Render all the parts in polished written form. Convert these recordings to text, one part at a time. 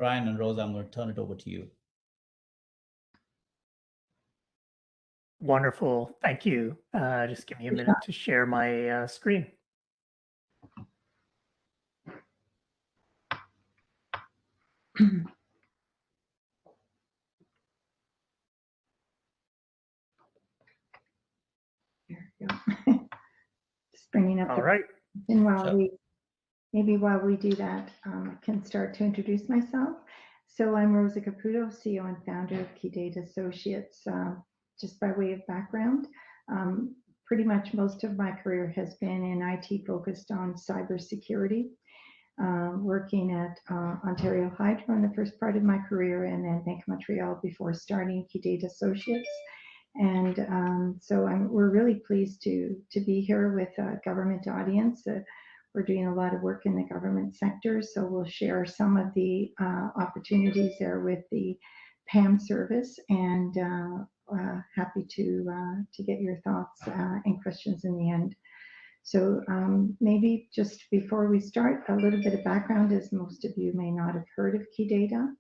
Brian and Rosa, I'm going to turn it over to you. Wonderful. Thank you. Just give me a minute to share my screen. There you go. Just bringing up. All right. And while we do that, I can start to introduce myself. So I'm Rosa Caputo, CEO and founder of KeyData Associates. Just by way of background, pretty much most of my career has been in IT focused on cybersecurity, working at Ontario Hydro in the first part of my career, and then Bank of Montreal before starting KeyData Associates. And so we're really pleased to be here with a government audience. We're doing a lot of work in the government sector, so we'll share some of the opportunities there with the PAM service, and happy to get your thoughts and questions in the end. So maybe just before we start, a little bit of background, as most of you may not have heard of KeyData.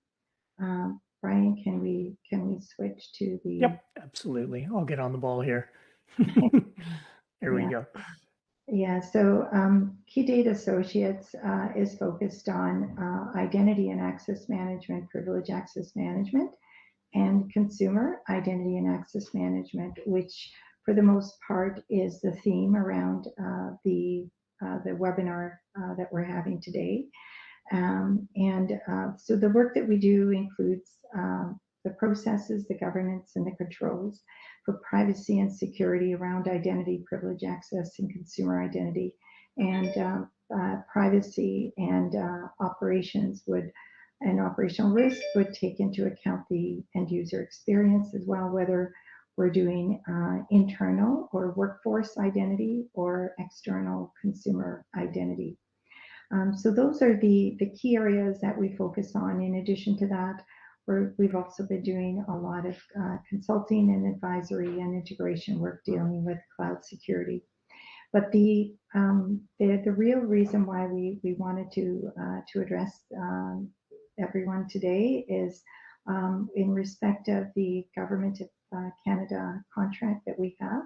Brian, can we switch to the? Yep, absolutely. I'll get on the ball here. Here we go. Yeah, so KeyData Associates is focused on identity and access management, privilege access management, and consumer identity and access management, which for the most part is the theme around the webinar that we're having today. So the work that we do includes the processes, the governance, and the controls for privacy and security around identity, privilege access, and consumer identity. And privacy and operations and operational risk would take into account the end user experience as well, whether we're doing internal or workforce identity or external consumer identity. So those are the key areas that we focus on. In addition to that, we've also been doing a lot of consulting and advisory and integration work dealing with cloud security. But the real reason why we wanted to address everyone today is in respect of the Government of Canada contract that we have.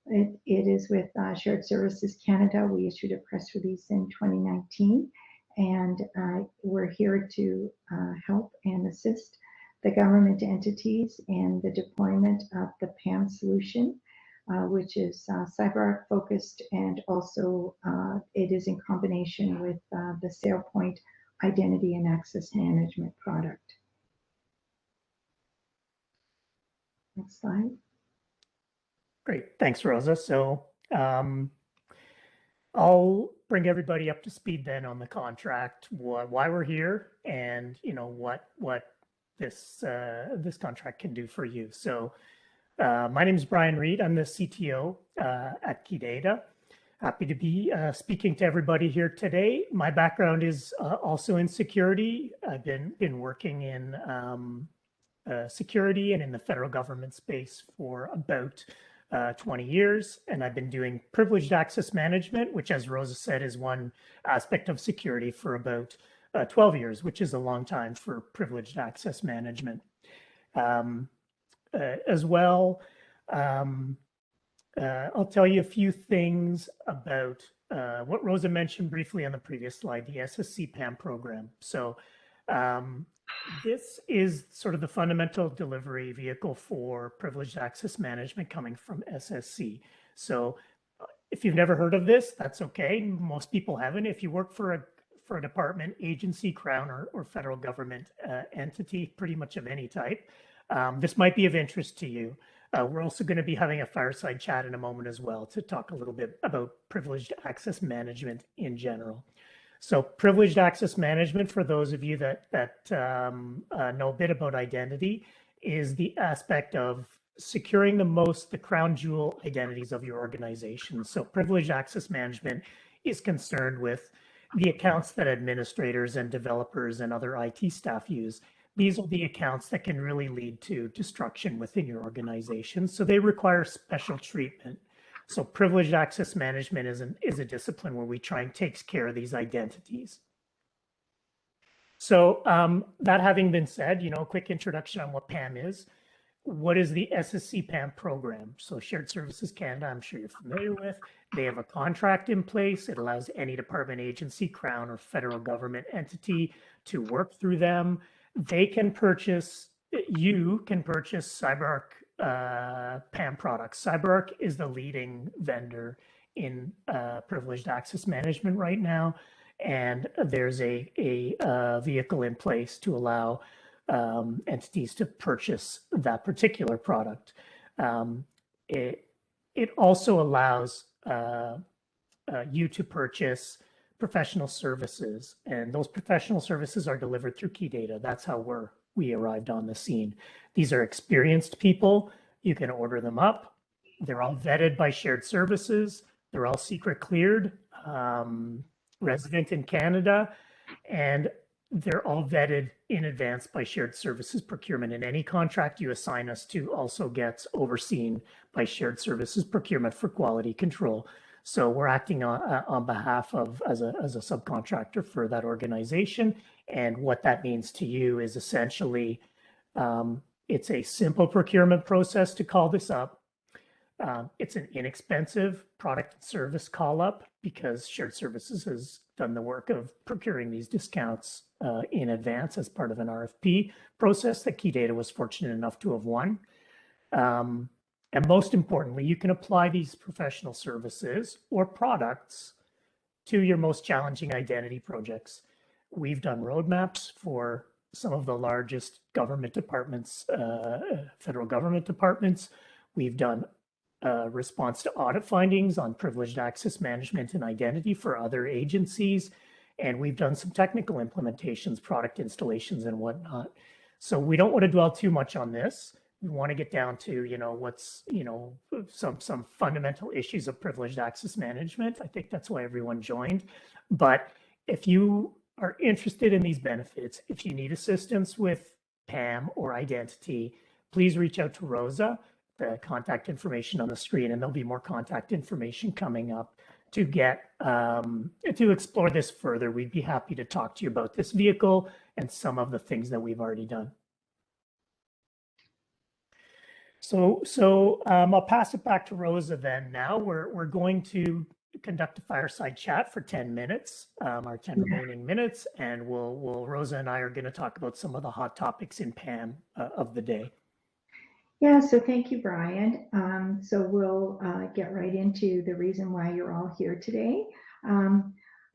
It is with Shared Services Canada. We issued a press release in 2019, and we're here to help and assist the government entities in the deployment of the PAM solution, which is CyberArk focused, and also it is in combination with the SailPoint Identity and Access Management product. Next slide. Great, thanks, Rosa. So I'll bring everybody up to speed then on the contract, why we're here, and what this contract can do for you. So my name is Brian Reed. I'm the CTO at KeyData. Happy to be speaking to everybody here today. My background is also in security. I've been working in security and in the federal government space for about 20 years, and I've been doing privileged access management, which, as Rosa said, is one aspect of security, for about 12 years, which is a long time for privileged access management. As well, I'll tell you a few things about what Rosa mentioned briefly on the previous slide, the SSC PAM program. So this is sort of the fundamental delivery vehicle for privileged access management coming from SSC. So if you've never heard of this, that's okay. Most people haven't. If you work for a department, agency, crown, or federal government entity, pretty much of any type, this might be of interest to you. We're also going to be having a fireside chat in a moment as well to talk a little bit about privileged access management in general. So privileged access management, for those of you that know a bit about identity, is the aspect of securing the crown jewel identities of your organization. So privileged access management is concerned with the accounts that administrators and developers and other IT staff use. These are the accounts that can really lead to destruction within your organization. So they require special treatment. So privileged access management is a discipline where we try and take care of these identities. So that having been said, a quick introduction on what PAM is. What is the SSC PAM program? So Shared Services Canada, I'm sure you're familiar with. They have a contract in place. It allows any department, agency, crown, or federal government entity to work through them. You can purchase CyberArk PAM products. CyberArk is the leading vendor in privileged access management right now. And there's a vehicle in place to allow entities to purchase that particular product. It also allows you to purchase professional services, and those professional services are delivered through KeyData. That's how we arrived on the scene. These are experienced people. You can order them up. They're all vetted by Shared Services. They're all secret cleared, resident in Canada, and they're all vetted in advance by Shared Services Procurement, and any contract you assign us to also gets overseen by Shared Services Procurement for quality control. So we're acting on behalf of, as a subcontractor for that organization. And what that means to you is essentially, it's a simple procurement process to call this up. It's an inexpensive product and service call up because Shared Services has done the work of procuring these discounts in advance as part of an RFP process that KeyData was fortunate enough to have won. And most importantly, you can apply these professional services or products to your most challenging identity projects. We've done roadmaps for some of the largest government departments, federal government departments. We've done response to audit findings on privileged access management and identity for other agencies. And we've done some technical implementations, product installations and whatnot. So we don't want to dwell too much on this. We want to get down to, what's, some fundamental issues of privileged access management. I think that's why everyone joined. But if you are interested in these benefits, if you need assistance with PAM or identity, please reach out to Rosa, the contact information on the screen, and there'll be more contact information coming up to get to explore this further. We'd be happy to talk to you about this vehicle and some of the things that we've already done. So I'll pass it back to Rosa then. Now we're going to conduct a fireside chat for 10 minutes, our 10 remaining minutes, and Rosa and I are going to talk about some of the hot topics in PAM of the day. Yeah, so thank you, Brian. So we'll get right into the reason why you're all here today.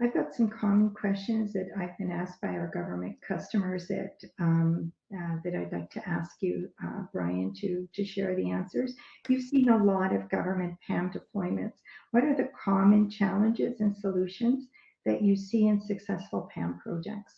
I've got some common questions that I've been asked by our government customers that I'd like to ask you, Brian, to share the answers. You've seen a lot of government PAM deployments. What are the common challenges and solutions that you see in successful PAM projects?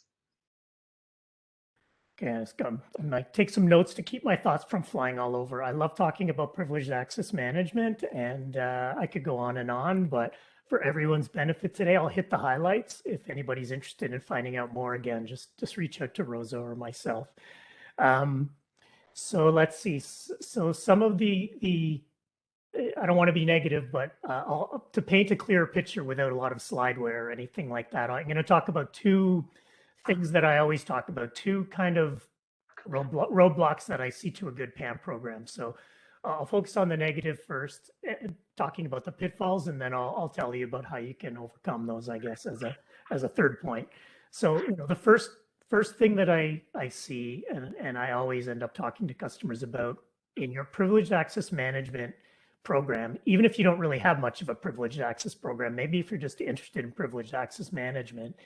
Okay, I might take some notes to keep my thoughts from flying all over. I love talking about privileged access management, and I could go on, but for everyone's benefit today, I'll hit the highlights. If anybody's interested in finding out more, again, just reach out to Rosa or myself. So let's see. So some of the I don't want to be negative, but to paint a clearer picture without a lot of slideware or anything like that, I'm going to talk about two things that I always talk about, two kind of roadblocks that I see to a good PAM program. So I'll focus on the negative first, talking about the pitfalls, and then I'll tell you about how you can overcome those, I guess, as a third point. So the first thing that I see, and I always end up talking to customers about in your privileged access management program, even if you don't really have much of a privileged access program, maybe if you're just interested in privileged access management,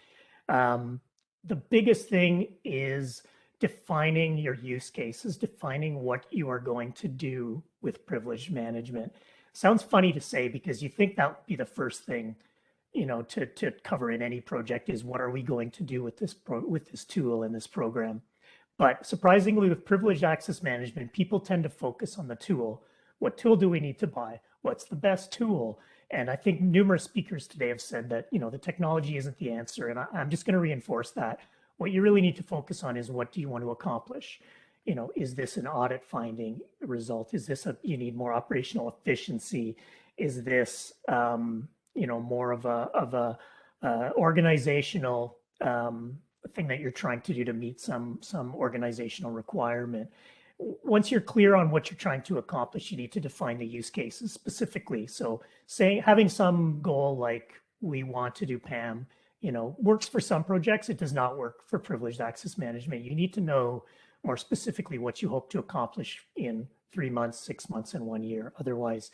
the biggest thing is defining your use cases, defining what you are going to do with privilege management. Sounds funny to say because you think that would be the first thing, to cover in any project is what are we going to do with this tool and this program. But surprisingly, with privileged access management, people tend to focus on the tool. What tool do we need to buy? What's the best tool? And I think numerous speakers today have said that, the technology isn't the answer. And I'm just going to reinforce that. What you really need to focus on is what do you want to accomplish? Is this an audit finding result? Is this you need more operational efficiency? Is this, more of a organizational thing that you're trying to do to meet some organizational requirement. Once you're clear on what you're trying to accomplish, you need to define the use cases specifically. So having some goal like we want to do PAM, works for some projects. It does not work for privileged access management. You need to know more specifically what you hope to accomplish in 3 months, 6 months, and 1 year. Otherwise,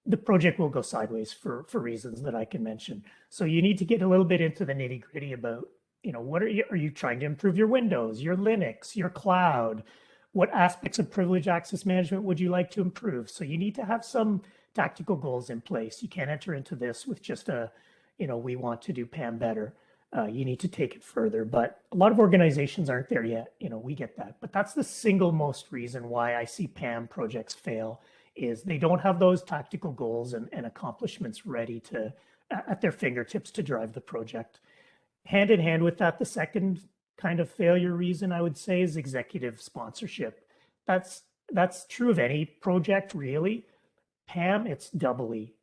the project will go sideways for reasons that I can mention. So you need to get a little bit into the nitty gritty about, what are you trying to improve your Windows, your Linux, your cloud? What aspects of privileged access management would you like to improve? So you need to have some tactical goals in place. You can't enter into this with just we want to do PAM better. You need to take it further, but a lot of organizations aren't there yet. We get that, but that's the single most reason why I see PAM projects fail, is they don't have those tactical goals and accomplishments ready at their fingertips to drive the project. Hand in hand with that, the second kind of failure reason I would say is executive sponsorship. That's true of any project, really. PAM, it's doubly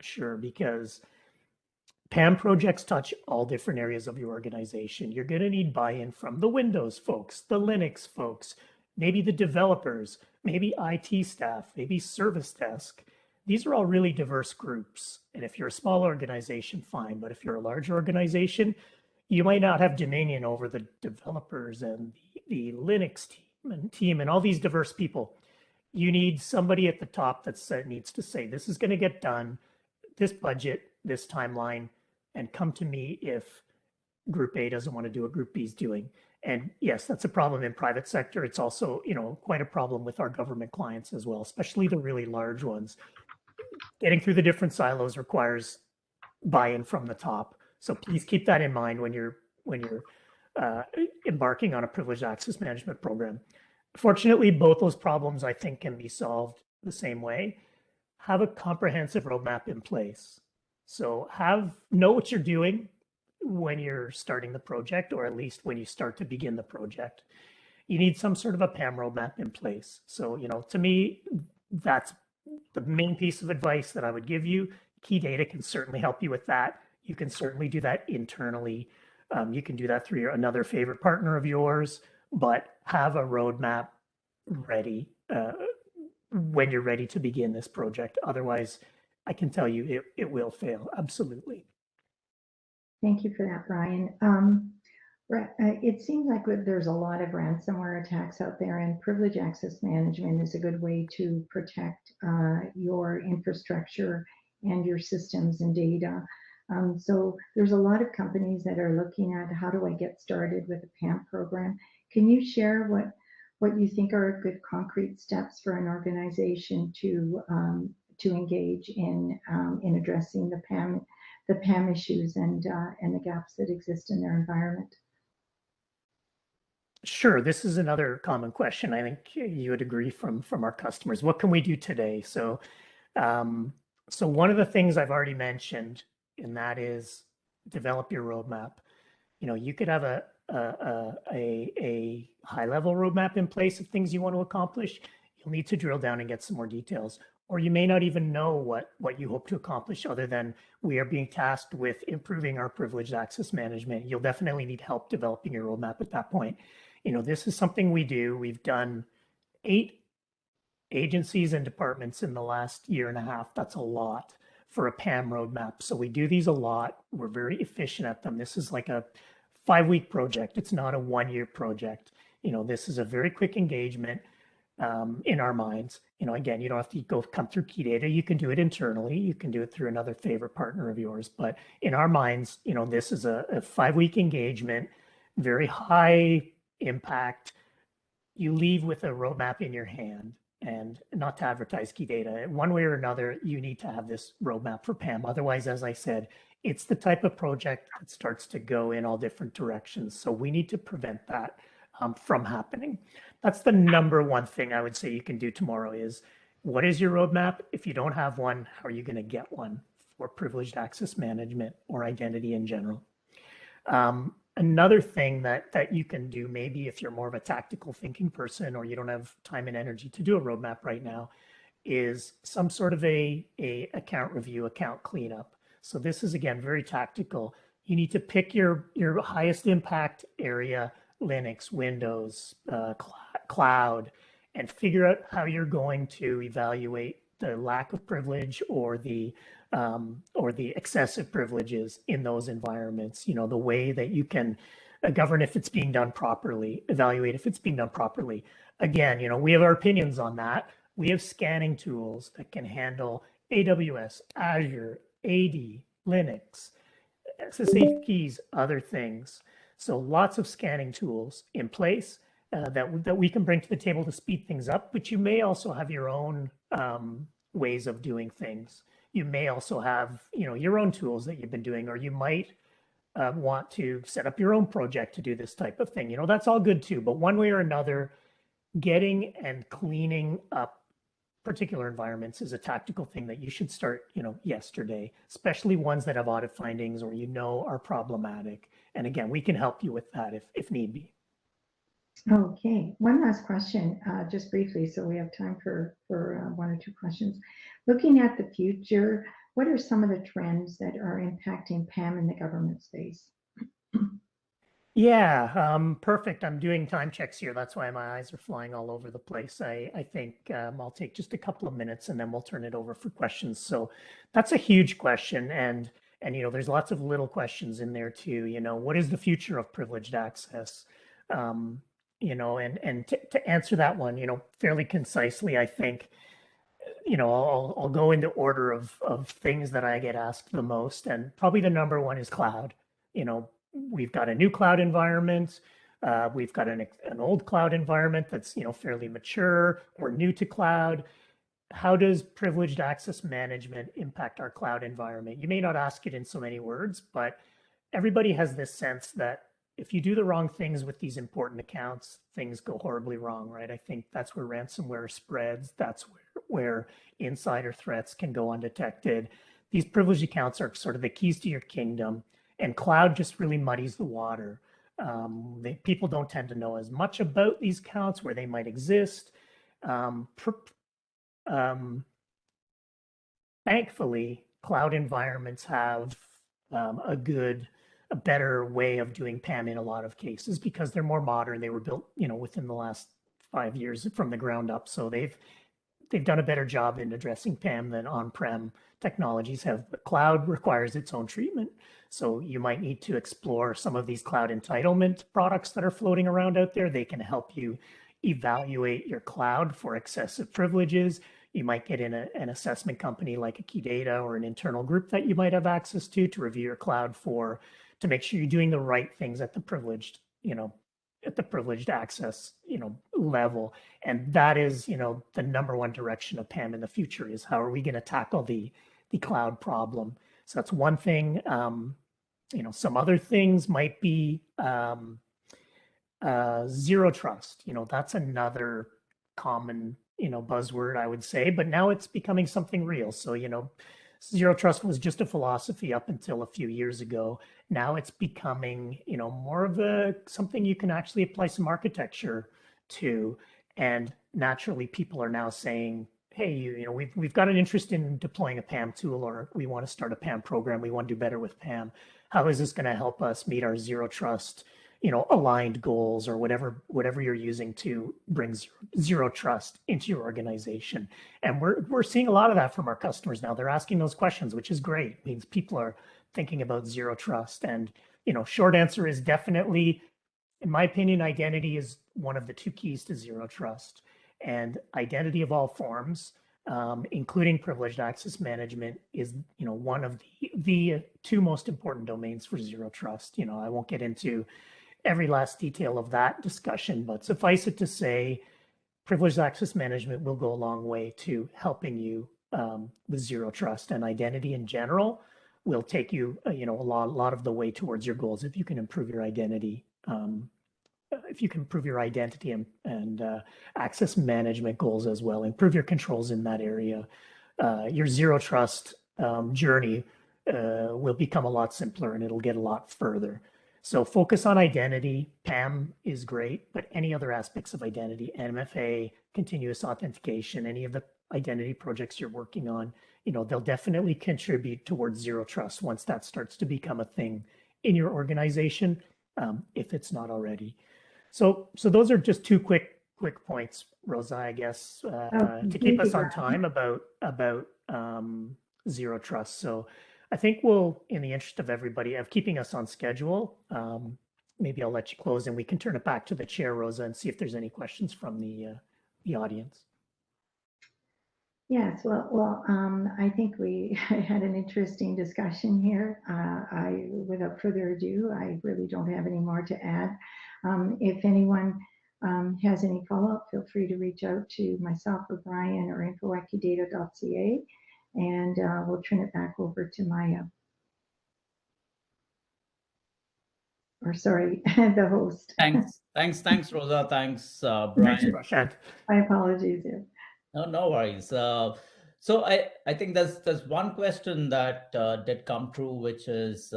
sure, because PAM projects touch all different areas of your organization. You're going to need buy-in from the Windows folks, the Linux folks, maybe the developers, maybe IT staff, maybe service desk. These are all really diverse groups. And if you're a small organization, fine. But if you're a large organization, you might not have dominion over the developers and the Linux team and all these diverse people. You need somebody at the top that needs to say, this is going to get done, this budget, this timeline, and come to me if Group A doesn't want to do what Group B is doing. And yes, that's a problem in private sector. It's also, quite a problem with our government clients as well, especially the really large ones. Getting through the different silos requires buy-in from the top. So please keep that in mind when you're embarking on a privileged access management program. Fortunately, both those problems I think can be solved the same way. Have a comprehensive roadmap in place. So know what you're doing when you're starting the project, or at least when you start to begin the project. You need some sort of a PAM roadmap in place. So, to me, that's the main piece of advice that I would give you. KeyData can certainly help you with that. You can certainly do that internally. You can do that through another favorite partner of yours, but have a roadmap ready when you're ready to begin this project. Otherwise, I can tell you it will fail, absolutely. Thank you for that, Brian. It seems like there's a lot of ransomware attacks out there, and privileged access management is a good way to protect your infrastructure and your systems and data. So there's a lot of companies that are looking at, how do I get started with a PAM program? Can you share what you think are good concrete steps for an organization to engage in addressing the PAM issues and the gaps that exist in their environment? Sure, this is another common question. I think you would agree from our customers. What can we do today? So, so one of the things I've already mentioned, and that is develop your roadmap. You could have a high-level roadmap in place of things you want to accomplish. You'll need to drill down and get some more details. Or you may not even know what you hope to accomplish, other than we are being tasked with improving our privileged access management. You'll definitely need help developing your roadmap at that point. This is something we do. We've done 8 agencies and departments in the last year and a half. That's a lot for a PAM roadmap. So we do these a lot. We're very efficient at them. This is like a 5-week project. It's not a 1-year project. This is a very quick engagement. In our minds, again, you don't have to come through KeyData. You can do it internally. You can do it through another favorite partner of yours. But in our minds, this is a 5-week engagement, very high impact. You leave with a roadmap in your hand, and not to advertise KeyData. One way or another, you need to have this roadmap for PAM. Otherwise, as I said, it's the type of project that starts to go in all different directions. So we need to prevent that from happening. That's the number one thing I would say you can do tomorrow is, what is your roadmap? If you don't have one, how are you going to get one for privileged access management or identity in general? Another thing that you can do, maybe if you're more of a tactical thinking person or you don't have time and energy to do a roadmap right now, is some sort of a account review, account cleanup. So this is, again, very tactical. You need to pick your highest impact area, Linux, Windows, cloud, and figure out how you're going to evaluate the lack of privilege or the excessive privileges in those environments. You know, the way that you can govern if it's being done properly, evaluate if it's being done properly. Again, you know, we have our opinions on that. We have scanning tools that can handle AWS, Azure, AD, Linux, SSH keys, other things. So lots of scanning tools in place that we can bring to the table to speed things up, but you may also have your own ways of doing things. You may also have, you know, your own tools that you've been doing, or you might want to set up your own project to do this type of thing. You know, that's all good too, but one way or another, getting and cleaning up particular environments is a tactical thing that you should start, you know, yesterday, especially ones that have audit findings or, you know, are problematic. And again, we can help you with that if need be. Okay, one last question, just briefly, so we have time for one or two questions. Looking at the future, what are some of the trends that are impacting PAM in the government space? Yeah, perfect. I'm doing time checks here. That's why my eyes are flying all over the place. I think I'll take just a couple of minutes and then we'll turn it over for questions. So that's a huge question. And you know, there's lots of little questions in there too. You know, what is the future of privileged access? You know, and to answer that one, you know, fairly concisely, I think, you know, I'll go into order of things that I get asked the most, and probably the number one is cloud. You know, we've got a new cloud environment. We've got an old cloud environment that's, you know, fairly mature or new to cloud. How does privileged access management impact our cloud environment? You may not ask it in so many words, but everybody has this sense that if you do the wrong things with these important accounts, things go horribly wrong, right? I think that's where ransomware spreads. That's where insider threats can go undetected. These privileged accounts are sort of the keys to your kingdom, and cloud just really muddies the water. People don't tend to know as much about these accounts, where they might exist. Thankfully, cloud environments have a better way of doing PAM in a lot of cases because they're more modern. They were built, you know, within the last 5 years from the ground up. So they've done a better job in addressing PAM than on-prem technologies have. But cloud requires its own treatment. So you might need to explore some of these cloud entitlement products that are floating around out there. They can help you evaluate your cloud for excessive privileges. You might get in an assessment company like a KeyData or an internal group that you might have access to review your cloud to make sure you're doing the right things at the privileged, you know, at the privileged access, you know, level. And that is, you know, the number one direction of PAM in the future is how are we going to tackle the cloud problem? So that's one thing. You know, some other things might be zero trust. You know, that's another common, you know, buzzword, I would say, but now it's becoming something real. So, you know, zero trust was just a philosophy up until a few years ago. Now it's becoming, you know, more of something you can actually apply some architecture to. And naturally, people are now saying, hey, you know, we've got an interest in deploying a PAM tool, or we want to start a PAM program. We want to do better with PAM. How is this going to help us meet our zero trust, you know, aligned goals, or whatever you're using to bring zero trust into your organization? And we're seeing a lot of that from our customers now. They're asking those questions, which is great. It means people are thinking about zero trust. And, you know, short answer is definitely, in my opinion, identity is one of the two keys to zero trust. And identity of all forms, including privileged access management, is, you know, one of the two most important domains for zero trust. You know, I won't get into every last detail of that discussion, but suffice it to say, privileged access management will go a long way to helping you with zero trust, and identity in general will take you, you know, a lot of the way towards your goals if you can improve your identity. If you can improve your identity and access management goals as well, improve your controls in that area, your zero trust journey will become a lot simpler and it'll get a lot further. So focus on identity. PAM is great, but any other aspects of identity, MFA, continuous authentication, any of the identity projects you're working on, you know, they'll definitely contribute towards zero trust once that starts to become a thing in your organization, if it's not already. So those are just two quick points, Rosa, I guess, to keep us on time about zero trust. So I think we'll, in the interest of everybody, of keeping us on schedule, maybe I'll let you close and we can turn it back to the chair, Rosa, and see if there's any questions from the audience. Yes, well, I think we had an interesting discussion here. Without further ado, I really don't have any more to add. If anyone has any follow-up, feel free to reach out to myself or Brian or info@keydata.ca, and we'll turn it back over to Maya. Or sorry, the host. Thanks, Rosa. Thanks, Brian. Thanks, Prashant. My apologies. Yeah. No worries. So I think there's one question that did come through, which is,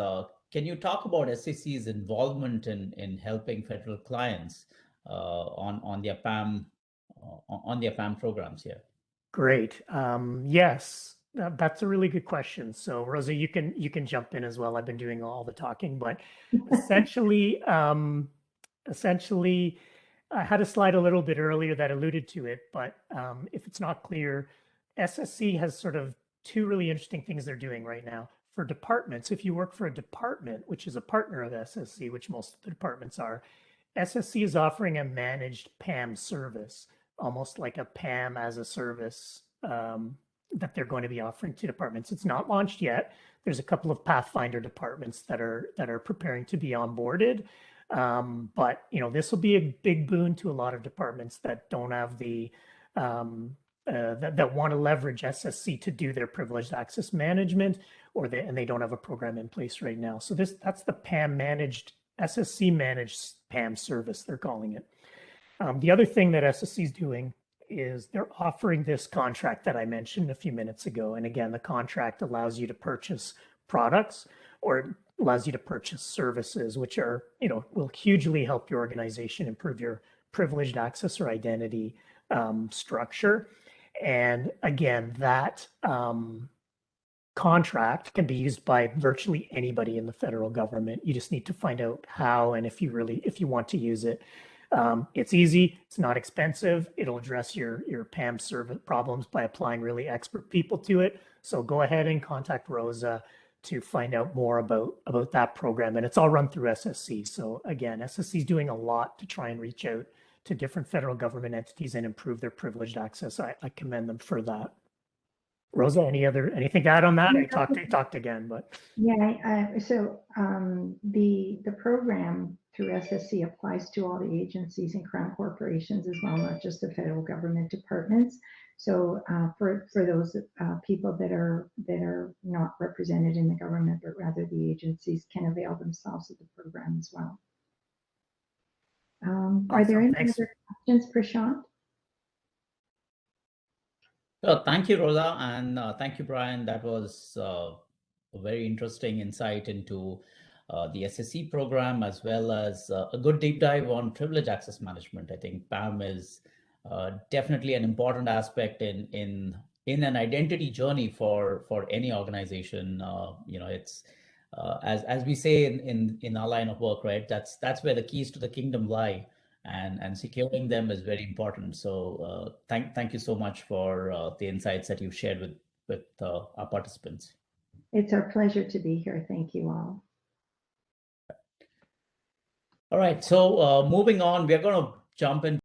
can you talk about SAC's involvement in helping federal clients on their PAM programs here? Great. Yes, that's a really good question. So Rosa, you can jump in as well. I've been doing all the talking, but essentially, I had a slide a little bit earlier that alluded to it, but if it's not clear, SSC has sort of two really interesting things they're doing right now. For departments, if you work for a department, which is a partner of SSC, which most of the departments are, SSC is offering a managed PAM service, almost like a PAM as a service that they're going to be offering to departments. It's not launched yet. There's a couple of Pathfinder departments that are preparing to be onboarded. But this will be a big boon to a lot of departments that don't have the that want to leverage SSC to do their privileged access management, and they don't have a program in place right now. So that's the PAM managed, SSC managed PAM service, they're calling it. The other thing that SSC is doing is they're offering this contract that I mentioned a few minutes ago. And again, the contract allows you to purchase products or allows you to purchase services, which are, will hugely help your organization improve your privileged access or identity structure. And again, that contract can be used by virtually anybody in the federal government. You just need to find out how, and if you want to use it. It's easy, it's not expensive. It'll address your PAM service problems by applying really expert people to it. So go ahead and contact Rosa to find out more about that program. And it's all run through SSC. So again, SSC is doing a lot to try and reach out to different federal government entities and improve their privileged access. I commend them for that. Rosa, anything to add on that? I talked again, but yeah. So the program through SSC applies to all the agencies and crown corporations as well, not just the federal government departments. So for those people that are not represented in the government, but rather the agencies can avail themselves of the program as well. Are there any other questions, Prashant? Thank you, Rosa, and thank you, Brian. That was a very interesting insight into the SSC program, as well as a good deep dive on privilege access management. I think PAM is definitely an important aspect in an identity journey for any organization. It's as we say in our line of work, right? That's where the keys to the kingdom lie. And securing them is very important. So thank you so much for the insights that you've shared with our participants. It's our pleasure to be here. Thank you all. All right, so moving on, we're going to jump into